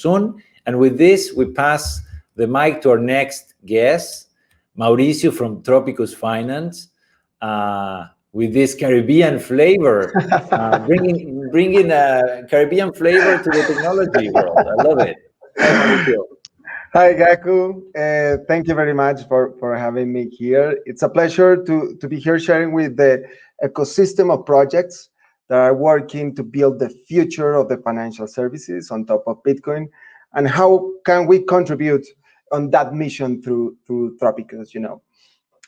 soon. And with this, we pass the mic to our next guest, Mauricio from Tropykus Finance, with this Caribbean flavor, bringing a Caribbean flavor to the technology world. I love it. Hi, Mauricio. Hi, Gaku. Thank you very much for having me here. It's a pleasure to be here sharing with the ecosystem of projects that are working to build the future of the financial services on top of Bitcoin, and how can we contribute on that mission through Tropykus.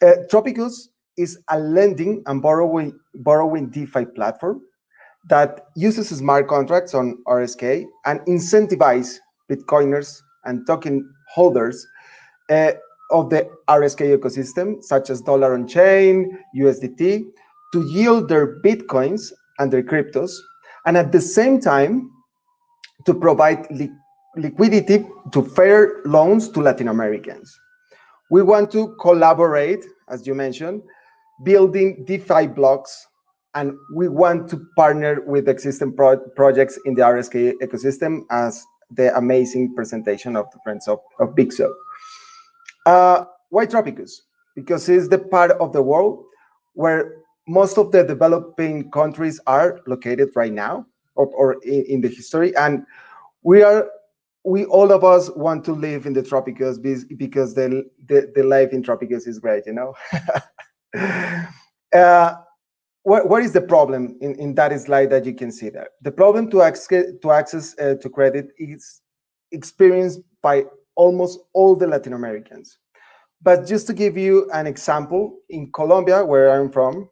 Tropykus is a lending and borrowing DeFi platform that uses smart contracts on RSK and incentivize Bitcoiners and token holders uh, of the RSK ecosystem, such as Dollar on Chain, USDT, to yield their Bitcoins and their cryptos, and at the same time to provide liquidity to fair loans to Latin Americans. We want to collaborate, as you mentioned, building DeFi blocks, and we want to partner with existing projects in the RSK ecosystem, as the amazing presentation of the friends of Big So. Why Tropicus? Because it's the part of the world where most of the developing countries are located right now, or in the history, and we are we all of us want to live in the Tropicus because the life in Tropicus is great, uh, what is the problem in that slide that you can see there? The problem to access to credit is experienced by almost all the Latin Americans. But just to give you an example, in Colombia, where I'm from,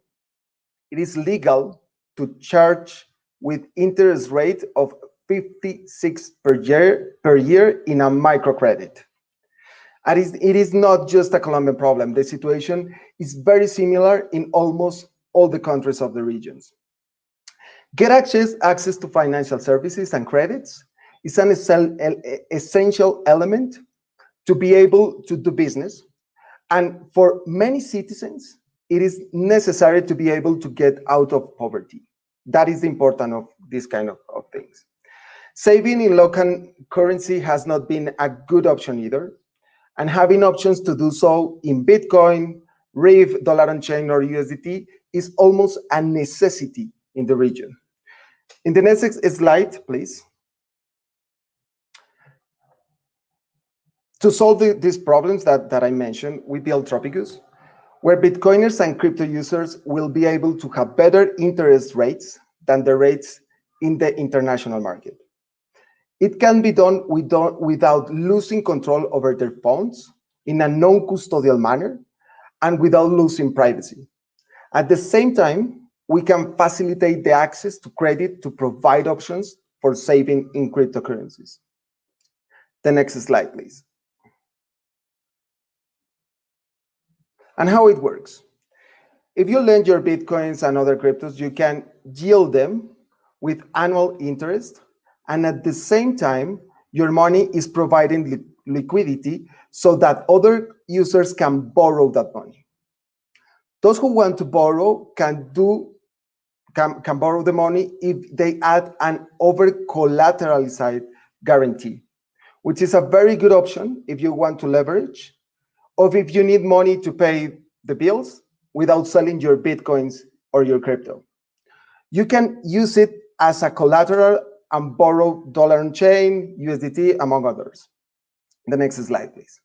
it is legal to charge with interest rate of 56 per year in a microcredit. And it is not just a Colombian problem. The situation is very similar in almost all the countries of the regions. Get access to financial services and credits is an essential element to be able to do business. And for many citizens, it is necessary to be able to get out of poverty. That is the importance of this kind of things. Saving in local currency has not been a good option either. And having options to do so in Bitcoin, RIV, Dollar on Chain, or USDT is almost a necessity in the region. In the next slide, please. To solve these problems that I mentioned, we built Tropicus, where Bitcoiners and crypto users will be able to have better interest rates than the rates in the international market. It can be done without losing control over their funds in a non-custodial manner and without losing privacy. At the same time, we can facilitate the access to credit to provide options for saving in cryptocurrencies. The next slide, please. And how it works. If you lend your Bitcoins and other cryptos, you can yield them with annual interest, and at the same time, your money is providing liquidity so that other users can borrow that money. Those who want to borrow can borrow the money if they add an over-collateralized guarantee, which is a very good option if you want to leverage, or if you need money to pay the bills without selling your Bitcoins or your crypto. You can use it as a collateral and borrow Dollar on Chain, USDT, among others. The next slide, please.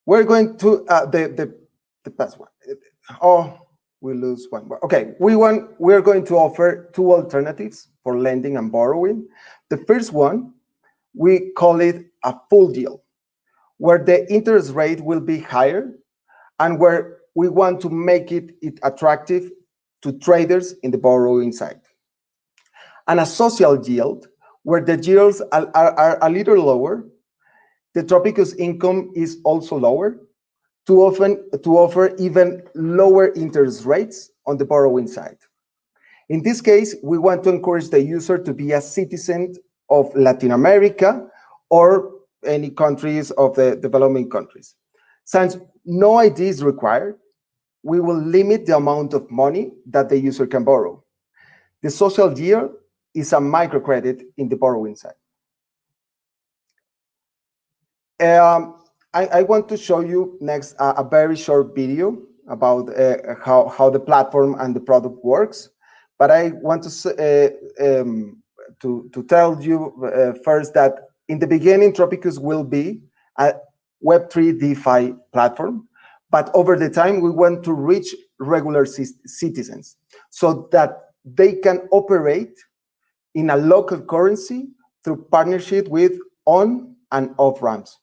We're going to the past one. Oh, we lose one more. Okay, we're going to offer two alternatives for lending and borrowing. The first one, we call it a full deal, where the interest rate will be higher and where we want to make it attractive to traders in the borrowing side. And a social yield, where the yields are a little lower. The Tropicus income is also lower to offer even lower interest rates on the borrowing side. In this case, we want to encourage the user to be a citizen of Latin America or any countries of the developing countries. Since no ID is required, we will limit the amount of money that the user can borrow. The social yield is a microcredit in the borrowing side. I want to show you next a very short video about how the platform and the product works. But I want to tell you first that in the beginning, Tropykus will be a Web3 DeFi platform. But over the time, we want to reach regular citizens so that they can operate in a local currency through partnership with on and off ramps.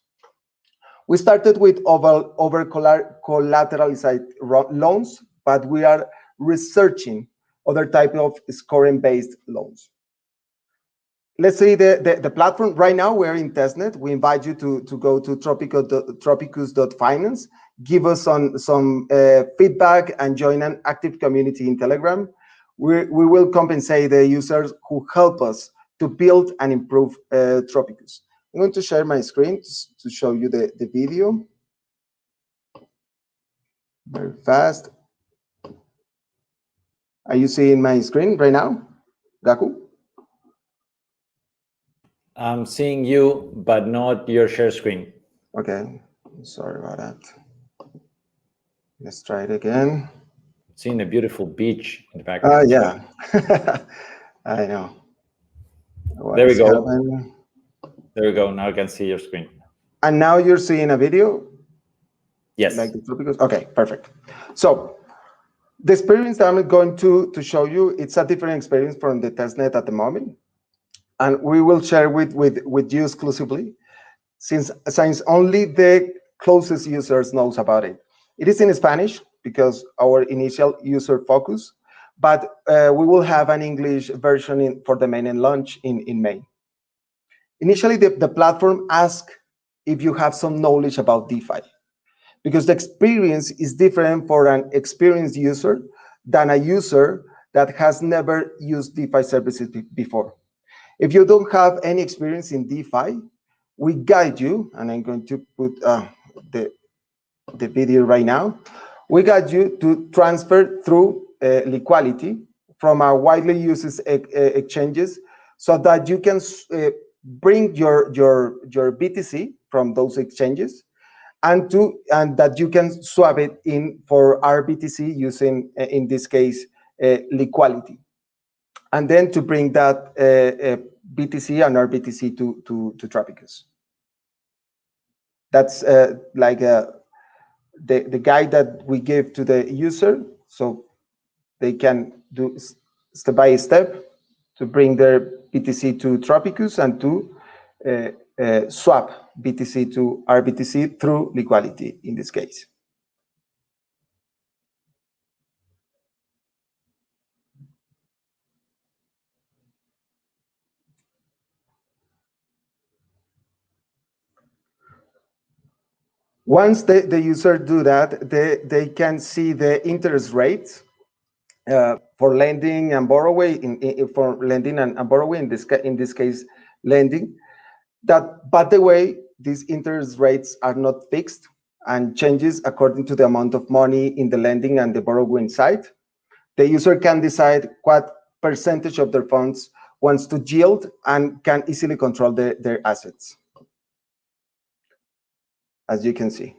We started with over collateralized loans, but we are researching other type of scoring-based loans. Let's say the platform right now, we're in testnet. We invite you to go to tropykus.finance, give us some feedback, and join an active community in Telegram. We will compensate the users who help us to build and improve Tropykus. I'm going to share my screen to show you the video very fast. Are you seeing my screen right now, Gaku? I'm seeing you, but not your share screen. Okay, sorry about that. Let's try it again. Seeing a beautiful beach in the background. Yeah, I know. There we go. There we go. Now I can see your screen. And now you're seeing a video? Yes. Like the Tropykus? Okay, perfect. So the experience that I'm going to show you, it's a different experience from the testnet at the moment. And we will share with you exclusively, since only the closest users knows about it. It is in Spanish because our initial user focus, but we will have an English version for the mainnet launch in May. Initially, the platform asks if you have some knowledge about DeFi, because the experience is different for an experienced user than a user that has never used DeFi services before. If you don't have any experience in DeFi, we guide you, and I'm going to put the video right now. We guide you to transfer through liquidity from our widely used exchanges so that you can bring your BTC from those exchanges and that you can swap it in for RBTC using, in this case, liquidity. And then to bring that BTC and RBTC to Tropykus. That's like the guide that we give to the user, so they can do step by step to bring their BTC to Tropykus and to swap BTC to RBTC through liquidity in this case. Once the user do that, they can see the interest rates for lending and borrowing. For lending and borrowing, in this case, lending. That, by the way, these interest rates are not fixed and changes according to the amount of money in the lending and the borrowing side. The user can decide what percentage of their funds wants to yield and can easily control their assets, as you can see.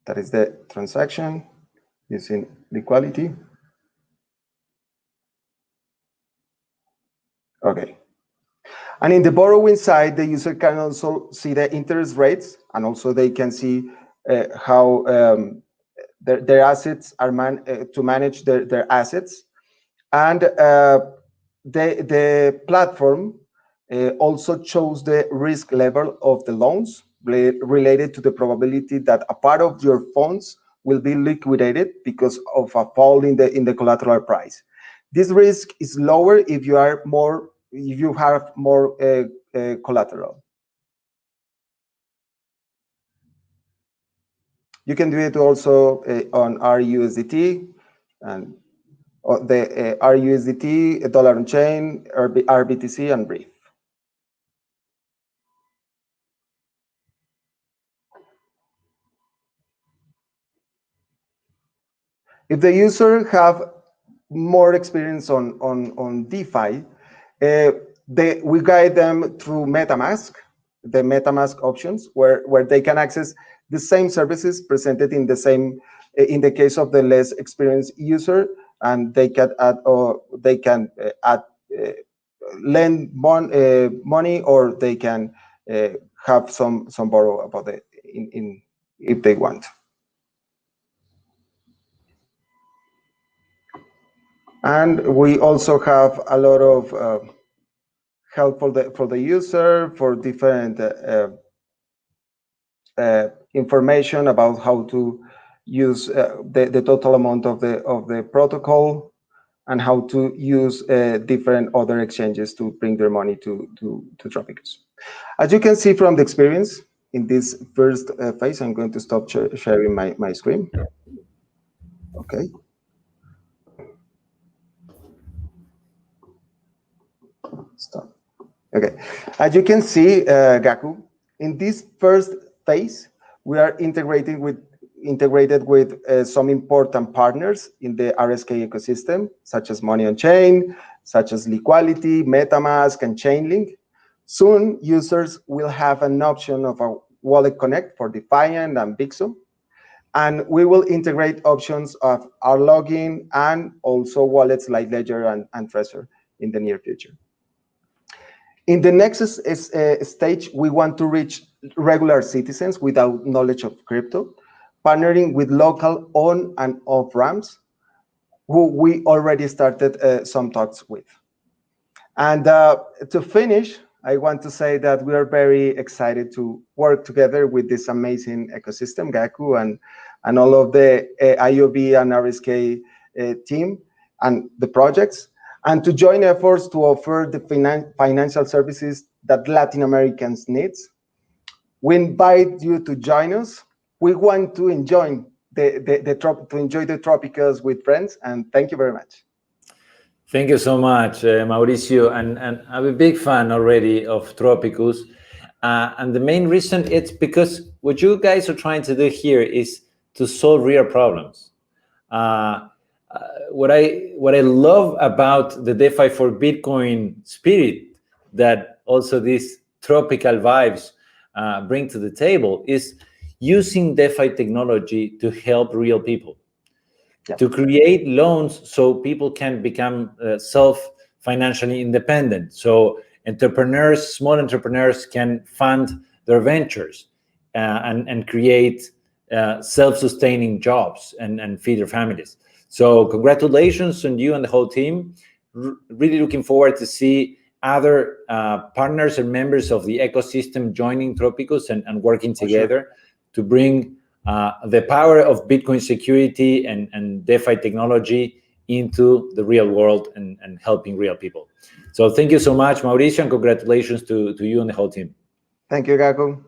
That is the transaction using liquidity. Okay. And in the borrowing side, the user can also see the interest rates, and also they can see how their assets are to manage their assets. And the platform also shows the risk level of the loans related to the probability that a part of your funds will be liquidated because of a fall in the collateral price. This risk is lower if you have more collateral. You can do it also on RUSDT and the RUSDT, dollar on chain, RBTC, and Brief. If the user have more experience on DeFi, we guide them through MetaMask, the MetaMask options, where they can access the same services presented in the same, in the case of the less experienced user, and they can add, or they can add, lend money, or they can have some borrow about it in if they want. And we also have a lot of help for the user, for different information about how to use the total amount of the protocol, and how to use different other exchanges to bring their money to Tropykus. As you can see from the experience in this first phase, I'm going to stop sharing my screen. Okay. Stop. Okay. As you can see, Gaku, in this first phase, we are integrated with some important partners in the RSK ecosystem, such as Money on Chain, such as Liquality, MetaMask, and Chainlink. Soon, users will have an option of a Wallet Connect for Defiant and Bixum, and we will integrate options of our login and also wallets like Ledger and Trezor in the near future. In the next stage, we want to reach regular citizens without knowledge of crypto, partnering with local on and off ramps, who we already started some talks with. And to finish, I want to say that we are very excited to work together with this amazing ecosystem, Gaku, and all of the IOB and RSK team and the projects, and to join efforts to offer the financial services that Latin Americans need. We invite you to join us. We want to enjoy the Tropykus with friends, and thank you very much. Thank you so much, Mauricio, and I'm a big fan already of Tropykus, and the main reason it's because what you guys are trying to do here is to solve real problems. What I love about the DeFi for Bitcoin spirit that also these tropical vibes bring to the table is using DeFi technology to help real people. Yeah. To create loans so people can become financially independent. So entrepreneurs, small entrepreneurs can fund their ventures and create self-sustaining jobs and feed their families. So congratulations on you and the whole team. Really looking forward to see other partners and members of the ecosystem joining Tropykus and working together to bring the power of Bitcoin security and DeFi technology into the real world and helping real people. So thank you so much, Mauricio, and congratulations to you and the whole team. Thank you, Gaku.